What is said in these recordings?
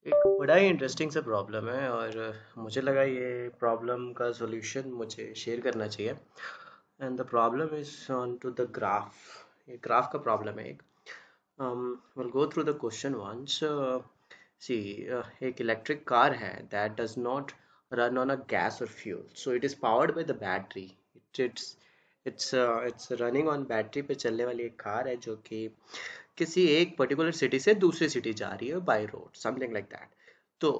एक बड़ा ही इंटरेस्टिंग सा प्रॉब्लम है और मुझे लगा ये प्रॉब्लम का सॉल्यूशन मुझे शेयर करना चाहिए। And the problem is on to the graph. ये ग्राफ का प्रॉब्लम है एक। Will go through the question once. See, एक इलेक्ट्रिक कार है that does not run on a gas और fuel, so it is powered by the battery. It's running on battery पे चलने वाली एक कार है जो कि किसी एक पर्टिकुलर सिटी से दूसरी सिटी जा रही है by road, something like that. तो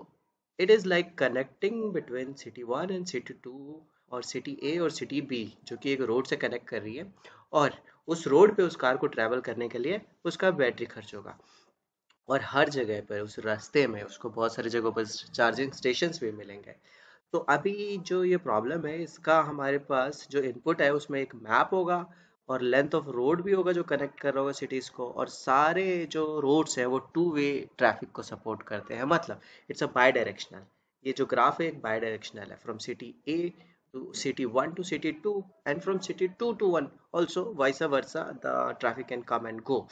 it is like connecting between city one and city two, और सिटी ए और सिटी बी, जो कि एक रोड से कनेक्ट कर रही है। और उस रोड पे उस कार को ट्रैवल करने के लिए उसका बैटरी खर्च होगा। और हर जगह पर उस रास्ते में उसको बहुत सारी जगहों पर चार्जिंग स्टेशंस भी मिलेंगे। तो अभी जो ये प्रॉब्लम है, इसका हमारे पास जो इनपुट है उसमें एक मैप होगा और लेंथ ऑफ रोड भी होगा जो कनेक्ट कर रहा होगा सिटीज़ को, और सारे जो रोड्स हैं वो टू वे ट्रैफिक को सपोर्ट करते हैं। मतलब इट्स अ बाई डायरेक्शनल। ये जो ग्राफ है एक बाई डायरेक्शनल है, from city A to city one to city two, and from city two to one also vice versa the traffic can come and go.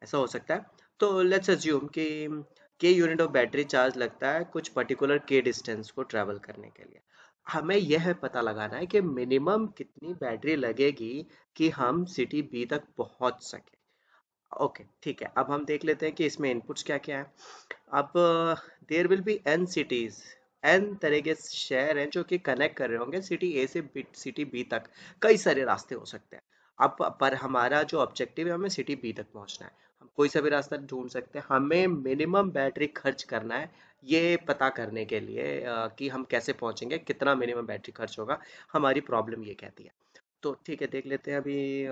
ऐसा हो सकता है। तो लेट्स अज्यूम कि के यूनिट ऑफ बैटरी चार्ज लगता है कुछ पर्टिकुलर के डिस्टेंस को ट्रैवल करने के लिए। हमें यह पता लगाना है कि मिनिमम कितनी बैटरी लगेगी कि हम सिटी बी तक पहुंच सके। ओके, ठीक है। अब हम देख लेते हैं कि इसमें इनपुट्स क्या क्या है। अब there will be N cities, N तरह के शहर हैं जो कि कनेक्ट कर रहे होंगे सिटी ए से सिटी बी तक। कई सारे रास्ते हो सकते हैं। अब पर हमारा जो ऑब्जेक्टिव है, हमें सिटी बी तक पहुंचना है। हम कोई सा भी रास्ता ढूंढ सकते हैं, हमें मिनिमम बैटरी खर्च करना है ये पता करने के लिए कि हम कैसे पहुंचेंगे, कितना मिनिमम बैटरी खर्च होगा। हमारी प्रॉब्लम ये कहती है। तो ठीक है, देख लेते हैं अभी।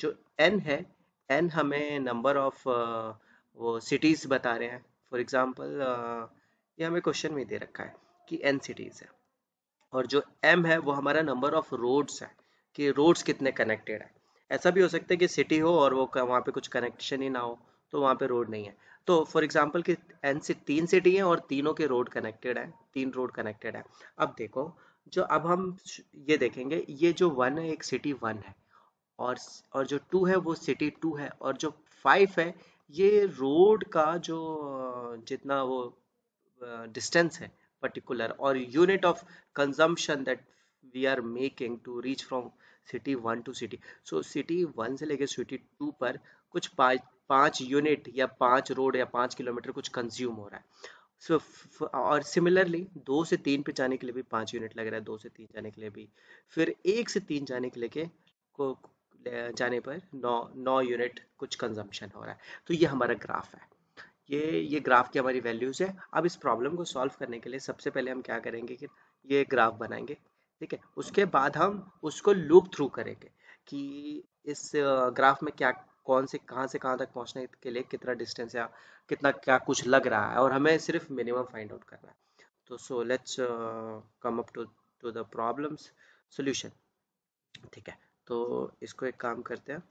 जो एन है, एन हमें नंबर ऑफ वो सिटीज़ बता रहे हैं। फॉर एग्जांपल ये हमें क्वेश्चन में दे रखा है कि एन सिटीज़ है। और जो एम है वो हमारा नंबर ऑफ रोड्स है, कि रोड्स कितने कनेक्टेड है। ऐसा भी हो सकता है कि सिटी हो और वो वहाँ पे कुछ कनेक्शन ही ना हो, तो वहाँ पे रोड नहीं है। तो फॉर एग्जांपल कि एन से तीन सिटी है और तीनों के रोड कनेक्टेड है, तीन रोड कनेक्टेड है। अब देखो, जो अब हम ये देखेंगे, ये जो वन है एक सिटी वन है, और जो टू है वो सिटी टू है, और जो फाइव है ये रोड का जो जितना वो डिस्टेंस है पर्टिकुलर, और unit of consumption that we are making to reach from city one to city. So city one से लेकर सिटी टू पर कुछ पाँच यूनिट या पाँच रोड या 5 किलोमीटर कुछ कंज्यूम हो रहा है। सो और सिमिलरली दो से तीन पे जाने के लिए भी 5 यूनिट लग रहा है, दो से तीन जाने के लिए भी। फिर एक से तीन जाने के लिए को जाने पर नौ नौ यूनिट कुछ कंजम्पशन हो रहा है। तो ये हमारा ग्राफ है। ये ग्राफ की हमारी वैल्यूज है। अब इस प्रॉब्लम को सॉल्व करने के लिए सबसे पहले हम क्या करेंगे कि ये ग्राफ बनाएंगे। ठीक है, उसके बाद हम उसको लूप थ्रू करेंगे कि इस ग्राफ में क्या, कौन से कहाँ तक पहुँचने के लिए कितना डिस्टेंस या कितना क्या कुछ लग रहा है, और हमें सिर्फ मिनिमम फाइंड आउट करना है। तो so let's come up to the problems solution. ठीक है, तो इसको एक काम करते हैं।